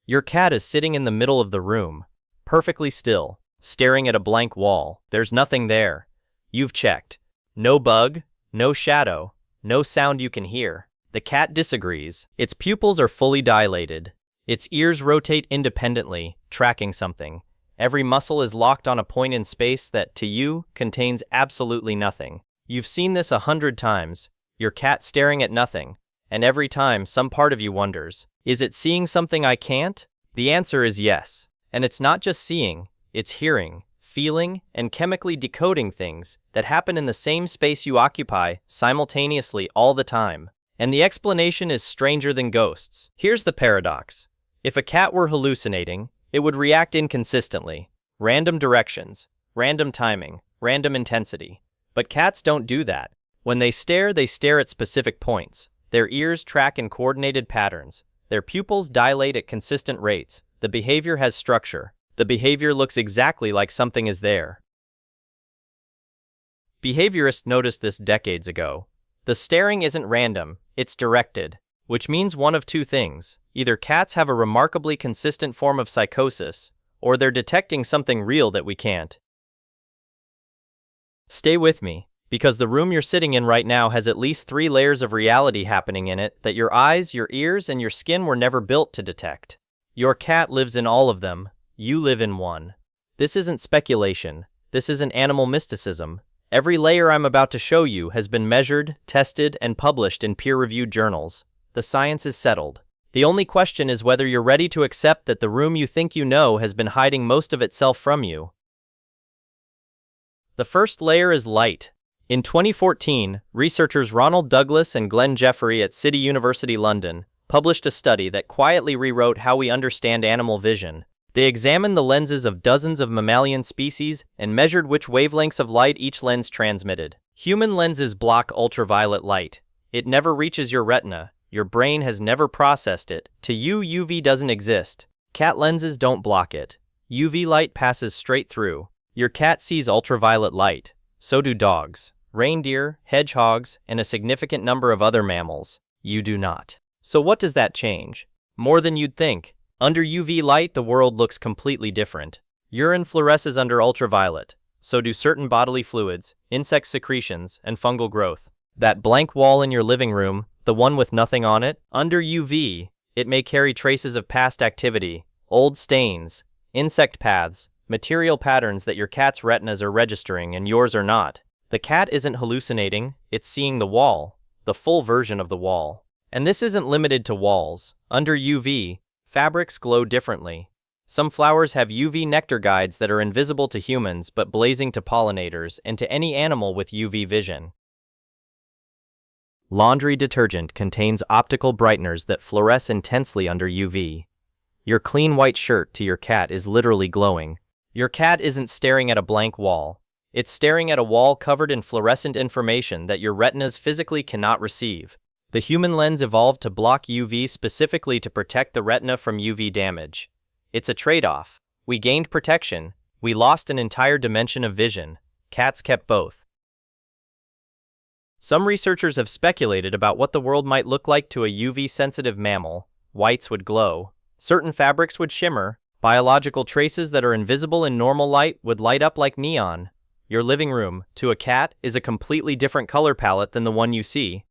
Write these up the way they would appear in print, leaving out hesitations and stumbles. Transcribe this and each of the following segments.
Your cat is sitting in the middle of the room, perfectly still, staring at a blank wall. There's nothing there. You've checked. No bug, no shadow, no sound you can hear. The cat disagrees. Its pupils are fully dilated. Its ears rotate independently, tracking something. Every muscle is locked on a point in space that, to you, contains absolutely nothing. You've seen this 100 times, your cat staring at nothing, and every time some part of you wonders, is it seeing something I can't? The answer is yes. And it's not just seeing, it's hearing, feeling, and chemically decoding things that happen in the same space you occupy simultaneously all the time. And the explanation is stranger than ghosts. Here's the paradox. If a cat were hallucinating, it would react inconsistently. Random directions, random timing, random intensity. But cats don't do that. When they stare at specific points. Their ears track in coordinated patterns. Their pupils dilate at consistent rates. The behavior has structure. The behavior looks exactly like something is there. Behaviorists noticed this decades ago. The staring isn't random, it's directed, which means one of two things. Either cats have a remarkably consistent form of psychosis, or they're detecting something real that we can't. Stay with me, because the room you're sitting in right now has at least 3 layers of reality happening in it that your eyes, your ears, and your skin were never built to detect. Your cat lives in all of them, you live in one. This isn't speculation, this isn't animal mysticism. Every layer I'm about to show you has been measured, tested, and published in peer-reviewed journals. The science is settled. The only question is whether you're ready to accept that the room you think you know has been hiding most of itself from you. The first layer is light. In 2014, researchers Ronald Douglas and Glenn Jeffrey at City University London published a study that quietly rewrote how we understand animal vision. They examined the lenses of dozens of mammalian species and measured which wavelengths of light each lens transmitted. Human lenses block ultraviolet light. It never reaches your retina. Your brain has never processed it. To you, UV doesn't exist. Cat lenses don't block it. UV light passes straight through. Your cat sees ultraviolet light. So do dogs, reindeer, hedgehogs, and a significant number of other mammals. You do not. So what does that change? More than you'd think. Under UV light, the world looks completely different. Urine fluoresces under ultraviolet. So do certain bodily fluids, insect secretions, and fungal growth. That blank wall in your living room, the one with nothing on it, under UV, it may carry traces of past activity, old stains, insect paths, material patterns that your cat's retinas are registering and yours are not. The cat isn't hallucinating, it's seeing the wall, the full version of the wall. And this isn't limited to walls. Under UV, fabrics glow differently. Some flowers have UV nectar guides that are invisible to humans but blazing to pollinators and to any animal with UV vision. Laundry detergent contains optical brighteners that fluoresce intensely under UV. Your clean white shirt to your cat is literally glowing. Your cat isn't staring at a blank wall. It's staring at a wall covered in fluorescent information that your retinas physically cannot receive. The human lens evolved to block UV specifically to protect the retina from UV damage. It's a trade-off. We gained protection. We lost an entire dimension of vision. Cats kept both. Some researchers have speculated about what the world might look like to a UV-sensitive mammal. Whites would glow. Certain fabrics would shimmer. Biological traces that are invisible in normal light would light up like neon. Your living room, to a cat, is a completely different color palette than the one you see.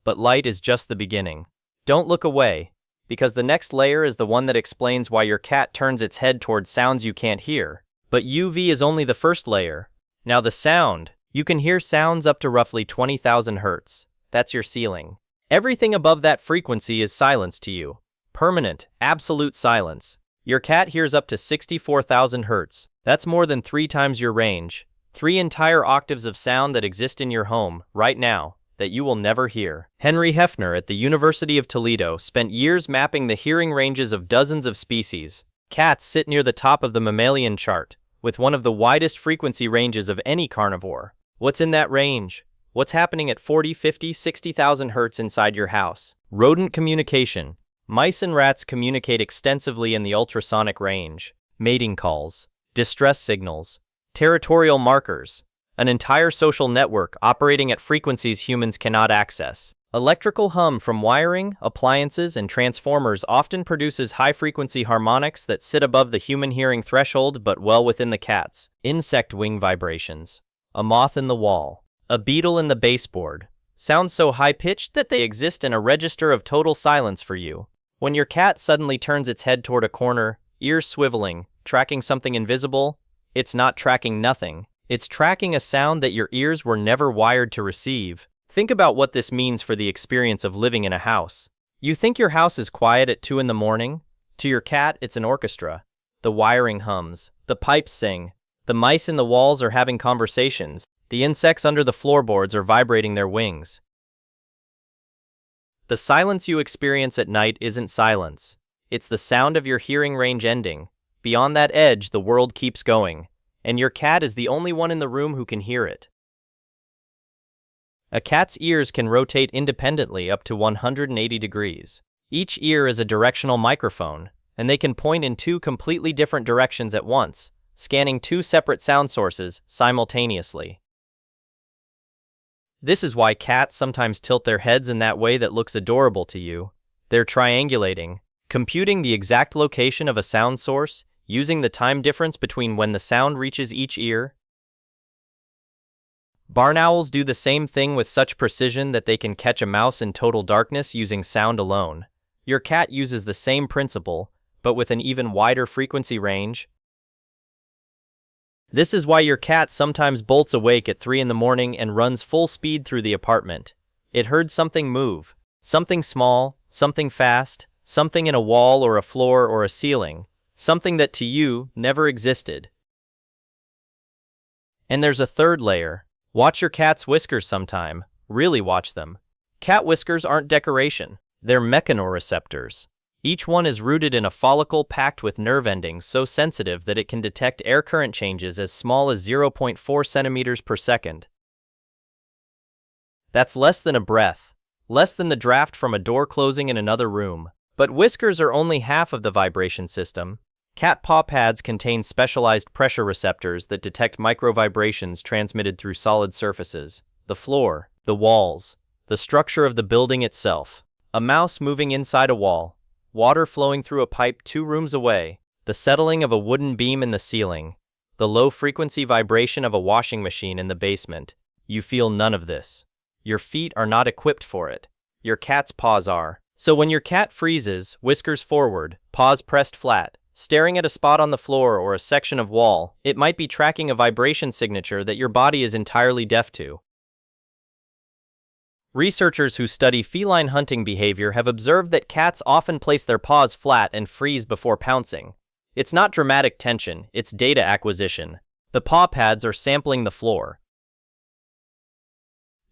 But light is just the beginning. Don't look away, because the next layer is the one that explains why your cat turns its head towards sounds you can't hear. But UV is only the first layer. Now the sound. You can hear sounds up to roughly 20,000 Hz. That's your ceiling. Everything above that frequency is silence to you. Permanent, absolute silence. Your cat hears up to 64,000 Hz. That's more than 3 times your range. 3 entire octaves of sound that exist in your home, right now, that you will never hear. Henry Hefner at the University of Toledo spent years mapping the hearing ranges of dozens of species. Cats sit near the top of the mammalian chart, with one of the widest frequency ranges of any carnivore. What's in that range? What's happening at 40, 50, 60,000 Hz inside your house? Rodent communication. Mice and rats communicate extensively in the ultrasonic range. Mating calls, distress signals, territorial markers, an entire social network operating at frequencies humans cannot access. Electrical hum from wiring, appliances, and transformers often produces high-frequency harmonics that sit above the human hearing threshold but well within the cat's. Insect wing vibrations. A moth in the wall. A beetle in the baseboard. Sounds so high-pitched that they exist in a register of total silence for you. When your cat suddenly turns its head toward a corner, ears swiveling, tracking something invisible, it's not tracking nothing. It's tracking a sound that your ears were never wired to receive. Think about what this means for the experience of living in a house. You think your house is quiet at 2 in the morning? To your cat, it's an orchestra. The wiring hums. The pipes sing. The mice in the walls are having conversations. The insects under the floorboards are vibrating their wings. The silence you experience at night isn't silence. It's the sound of your hearing range ending. Beyond that edge, the world keeps going, and your cat is the only one in the room who can hear it. A cat's ears can rotate independently up to 180 degrees. Each ear is a directional microphone, and they can point in 2 completely different directions at once, scanning 2 separate sound sources simultaneously. This is why cats sometimes tilt their heads in that way that looks adorable to you. They're triangulating, computing the exact location of a sound source, using the time difference between when the sound reaches each ear. Barn owls do the same thing with such precision that they can catch a mouse in total darkness using sound alone. Your cat uses the same principle, but with an even wider frequency range. This is why your cat sometimes bolts awake at 3 in the morning and runs full speed through the apartment. It heard something move. Something small, something fast, something in a wall or a floor or a ceiling. Something that to you never existed. And there's a third layer. Watch your cat's whiskers sometime. Really watch them. Cat whiskers aren't decoration. They're mechanoreceptors. Each one is rooted in a follicle packed with nerve endings so sensitive that it can detect air current changes as small as 0.4 centimeters per second. That's less than a breath. Less than the draft from a door closing in another room. But whiskers are only half of the vibration system. Cat paw pads contain specialized pressure receptors that detect microvibrations transmitted through solid surfaces, the floor, the walls, the structure of the building itself. A mouse moving inside a wall, water flowing through a pipe 2 rooms away, the settling of a wooden beam in the ceiling, the low-frequency vibration of a washing machine in the basement. You feel none of this. Your feet are not equipped for it. Your cat's paws are. So when your cat freezes, whiskers forward, paws pressed flat, staring at a spot on the floor or a section of wall, it might be tracking a vibration signature that your body is entirely deaf to. Researchers who study feline hunting behavior have observed that cats often place their paws flat and freeze before pouncing. It's not dramatic tension, it's data acquisition. The paw pads are sampling the floor.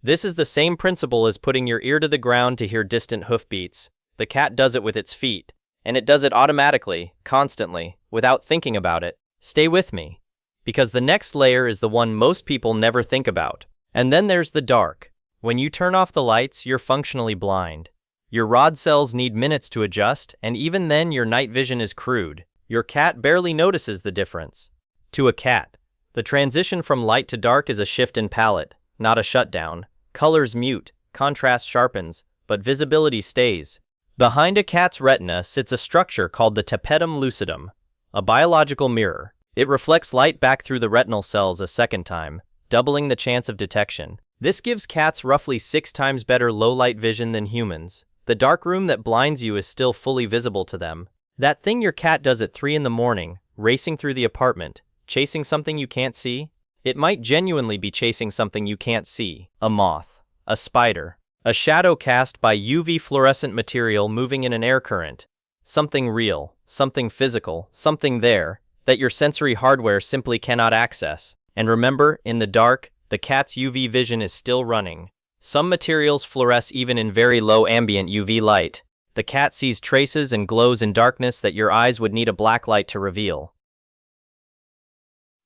This is the same principle as putting your ear to the ground to hear distant hoofbeats. The cat does it with its feet. And it does it automatically, constantly, without thinking about it. Stay with me. Because the next layer is the one most people never think about. And then there's the dark. When you turn off the lights, you're functionally blind. Your rod cells need minutes to adjust, and even then your night vision is crude. Your cat barely notices the difference. To a cat, the transition from light to dark is a shift in palette, not a shutdown. Colors mute, contrast sharpens, but visibility stays. Behind a cat's retina sits a structure called the tapetum lucidum, a biological mirror. It reflects light back through the retinal cells a second time, doubling the chance of detection. This gives cats roughly 6 times better low-light vision than humans. The dark room that blinds you is still fully visible to them. That thing your cat does at 3 in the morning, racing through the apartment, chasing something you can't see? It might genuinely be chasing something you can't see. A moth, a spider, a shadow cast by UV fluorescent material moving in an air current. Something real, something physical, something there, that your sensory hardware simply cannot access. And remember, in the dark, the cat's UV vision is still running. Some materials fluoresce even in very low ambient UV light. The cat sees traces and glows in darkness that your eyes would need a black light to reveal.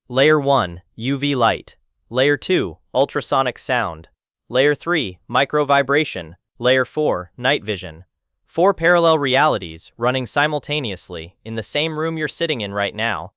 Layer 1, UV light. Layer 2, ultrasonic sound. Layer 3, microvibration. Layer 4, night vision. 4 parallel realities running simultaneously in the same room you're sitting in right now.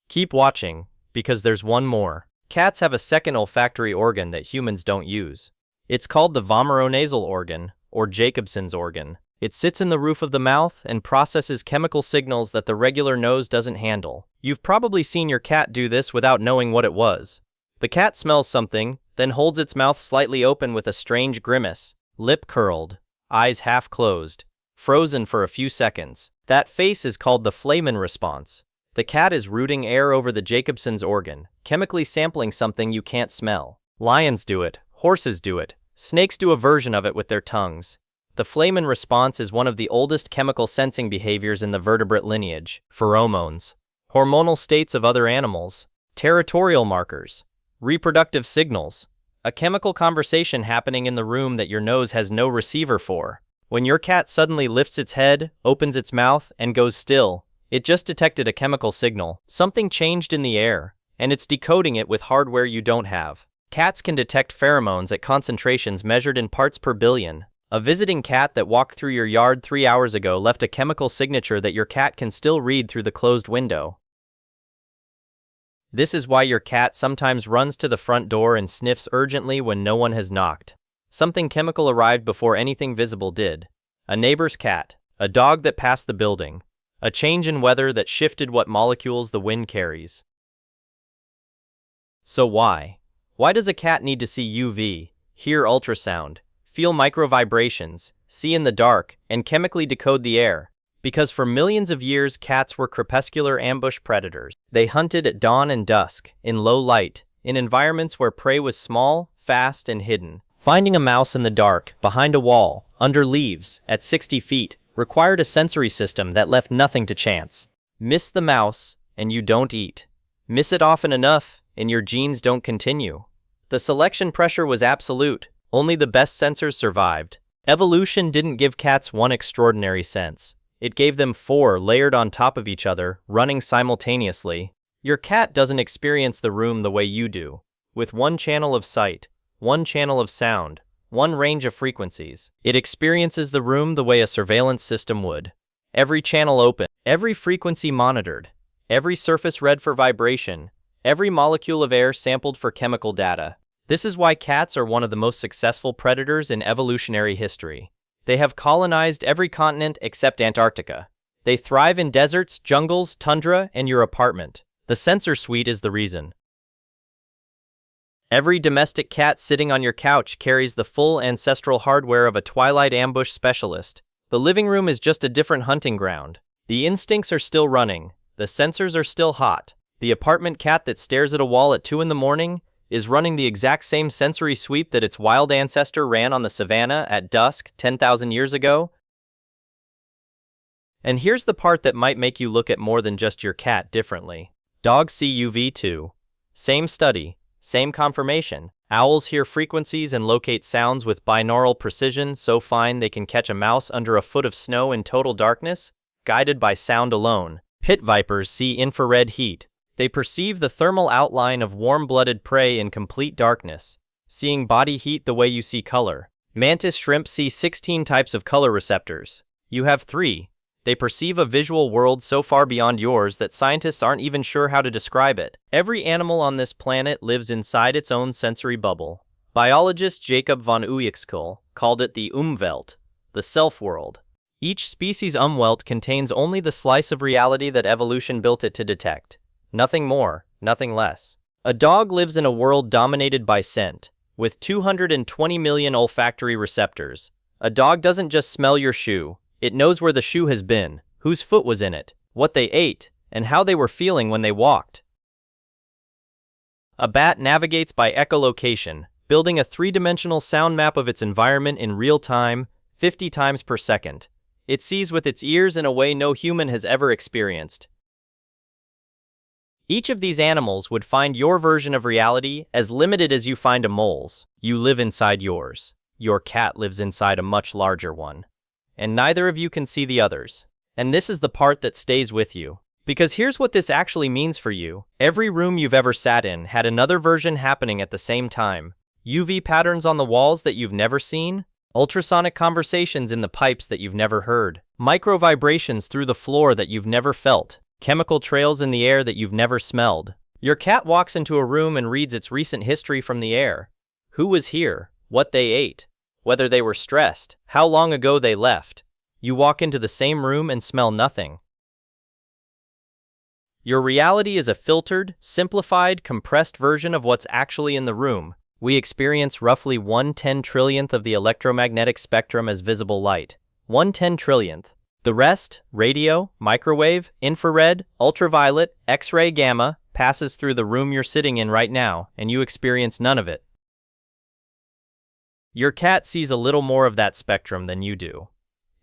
Keep watching, because there's one more. Cats have a second olfactory organ that humans don't use. It's called the vomeronasal organ, or Jacobson's organ. It sits in the roof of the mouth and processes chemical signals that the regular nose doesn't handle. You've probably seen your cat do this without knowing what it was. The cat smells something, then holds its mouth slightly open with a strange grimace, lip curled, eyes half closed, frozen for a few seconds. That face is called the Flamen response. The cat is rooting air over the Jacobson's organ, chemically sampling something you can't smell. Lions do it, horses do it, snakes do a version of it with their tongues. The Flamen response is one of the oldest chemical sensing behaviors in the vertebrate lineage. Pheromones, hormonal states of other animals, territorial markers, reproductive signals, a chemical conversation happening in the room that your nose has no receiver for. When your cat suddenly lifts its head, opens its mouth, and goes still, it just detected a chemical signal. Something changed in the air, and it's decoding it with hardware you don't have. Cats can detect pheromones at concentrations measured in parts per billion. A visiting cat that walked through your yard 3 hours ago left a chemical signature that your cat can still read through the closed window. This is why your cat sometimes runs to the front door and sniffs urgently when no one has knocked. Something chemical arrived before anything visible did. A neighbor's cat, a dog that passed the building, a change in weather that shifted what molecules the wind carries. So why? Why does a cat need to see UV, hear ultrasound, feel microvibrations, see in the dark, and chemically decode the air? Because for millions of years cats were crepuscular ambush predators. They hunted at dawn and dusk, in low light, in environments where prey was small, fast, and hidden. Finding a mouse in the dark, behind a wall, under leaves, at 60 feet, required a sensory system that left nothing to chance. Miss the mouse, and you don't eat. Miss it often enough, and your genes don't continue. The selection pressure was absolute. Only the best sensors survived. Evolution didn't give cats one extraordinary sense. It gave them 4 layered on top of each other, running simultaneously. Your cat doesn't experience the room the way you do, with one channel of sight, one channel of sound, one range of frequencies. It experiences the room the way a surveillance system would. Every channel open, every frequency monitored, every surface read for vibration, every molecule of air sampled for chemical data. This is why cats are one of the most successful predators in evolutionary history. They have colonized every continent except Antarctica. They thrive in deserts, jungles, tundra, and your apartment. The sensor suite is the reason. Every domestic cat sitting on your couch carries the full ancestral hardware of a twilight ambush specialist. The living room is just a different hunting ground. The instincts are still running. The sensors are still hot. The apartment cat that stares at a wall at 2 in the morning is running the exact same sensory sweep that its wild ancestor ran on the savannah at dusk 10,000 years ago. And here's the part that might make you look at more than just your cat differently. Dogs see UV too. Same study, same confirmation. Owls hear frequencies and locate sounds with binaural precision so fine they can catch a mouse under a foot of snow in total darkness, guided by sound alone. Pit vipers see infrared heat. They perceive the thermal outline of warm-blooded prey in complete darkness, seeing body heat the way you see color. Mantis shrimp see 16 types of color receptors. You have 3. They perceive a visual world so far beyond yours that scientists aren't even sure how to describe it. Every animal on this planet lives inside its own sensory bubble. Biologist Jacob von Uexküll called it the Umwelt, the self-world. Each species' Umwelt contains only the slice of reality that evolution built it to detect. Nothing more, nothing less. A dog lives in a world dominated by scent, with 220 million olfactory receptors. A dog doesn't just smell your shoe, it knows where the shoe has been, whose foot was in it, what they ate, and how they were feeling when they walked. A bat navigates by echolocation, building a 3-dimensional sound map of its environment in real time, 50 times per second. It sees with its ears in a way no human has ever experienced. Each of these animals would find your version of reality as limited as you find a mole's. You live inside yours. Your cat lives inside a much larger one. And neither of you can see the others. And this is the part that stays with you. Because here's what this actually means for you. Every room you've ever sat in had another version happening at the same time. UV patterns on the walls that you've never seen. Ultrasonic conversations in the pipes that you've never heard. Micro vibrations through the floor that you've never felt. Chemical trails in the air that you've never smelled. Your cat walks into a room and reads its recent history from the air. Who was here? what they ate, whether they were stressed, how long ago they left. You walk into the same room and smell nothing. Your reality is a filtered, simplified, compressed version of what's actually in the room. We experience roughly 1/10 trillionth of the electromagnetic spectrum as visible light. 1/10 trillionth. The rest, radio, microwave, infrared, ultraviolet, X-ray, gamma, passes through the room you're sitting in right now, and you experience none of it. Your cat sees a little more of that spectrum than you do.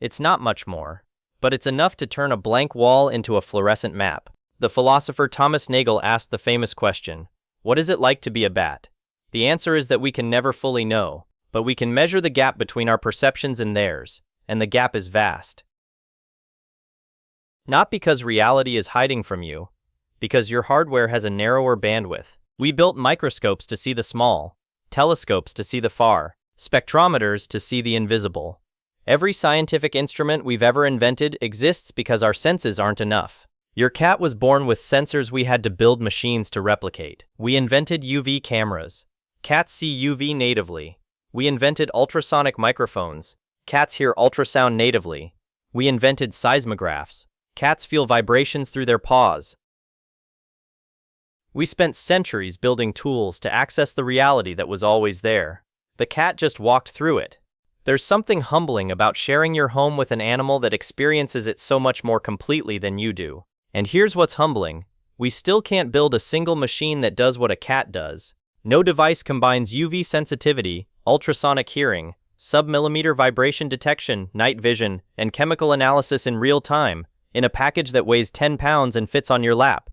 It's not much more, but it's enough to turn a blank wall into a fluorescent map. The philosopher Thomas Nagel asked the famous question, "What is it like to be a bat?" The answer is that we can never fully know, but we can measure the gap between our perceptions and theirs, and the gap is vast. Not because reality is hiding from you, because your hardware has a narrower bandwidth. We built microscopes to see the small, telescopes to see the far, spectrometers to see the invisible. Every scientific instrument we've ever invented exists because our senses aren't enough. Your cat was born with sensors we had to build machines to replicate. We invented UV cameras. Cats see UV natively. We invented ultrasonic microphones. Cats hear ultrasound natively. We invented seismographs. Cats feel vibrations through their paws. We spent centuries building tools to access the reality that was always there. The cat just walked through it. There's something humbling about sharing your home with an animal that experiences it so much more completely than you do. And here's what's humbling. We still can't build a single machine that does what a cat does. No device combines UV sensitivity, ultrasonic hearing, sub-millimeter vibration detection, night vision, and chemical analysis in real time, in a package that weighs 10 pounds and fits on your lap.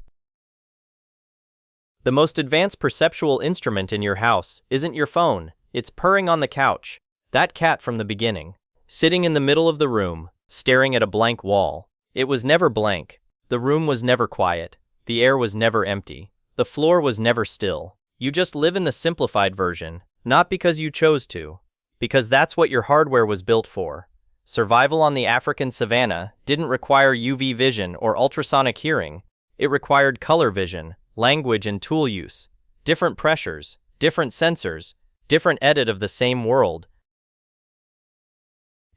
The most advanced perceptual instrument in your house isn't your phone, it's purring on the couch. That cat from the beginning, sitting in the middle of the room, staring at a blank wall. It was never blank. The room was never quiet. The air was never empty. The floor was never still. You just live in the simplified version, not because you chose to, because that's what your hardware was built for. Survival on the African savanna didn't require UV vision or ultrasonic hearing. It required color vision, language and tool use, different pressures, different sensors, different edit of the same world.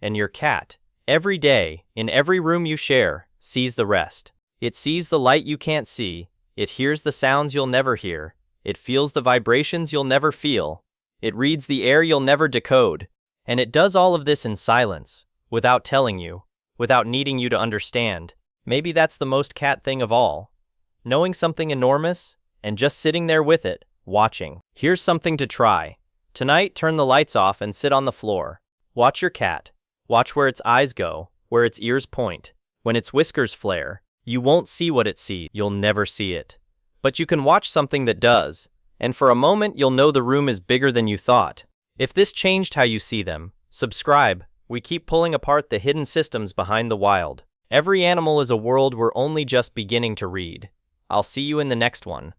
And your cat, every day, in every room you share, sees the rest. It sees the light you can't see, it hears the sounds you'll never hear, it feels the vibrations you'll never feel, it reads the air you'll never decode, and it does all of this in silence, without telling you, without needing you to understand. Maybe that's the most cat thing of all. Knowing something enormous, and just sitting there with it, watching. Here's something to try. Tonight, turn the lights off and sit on the floor. Watch your cat. Watch where its eyes go, where its ears point. When its whiskers flare, you won't see what it sees. You'll never see it. But you can watch something that does, and for a moment you'll know the room is bigger than you thought. If this changed how you see them, subscribe. We keep pulling apart the hidden systems behind the wild. Every animal is a world we're only just beginning to read. I'll see you in the next one.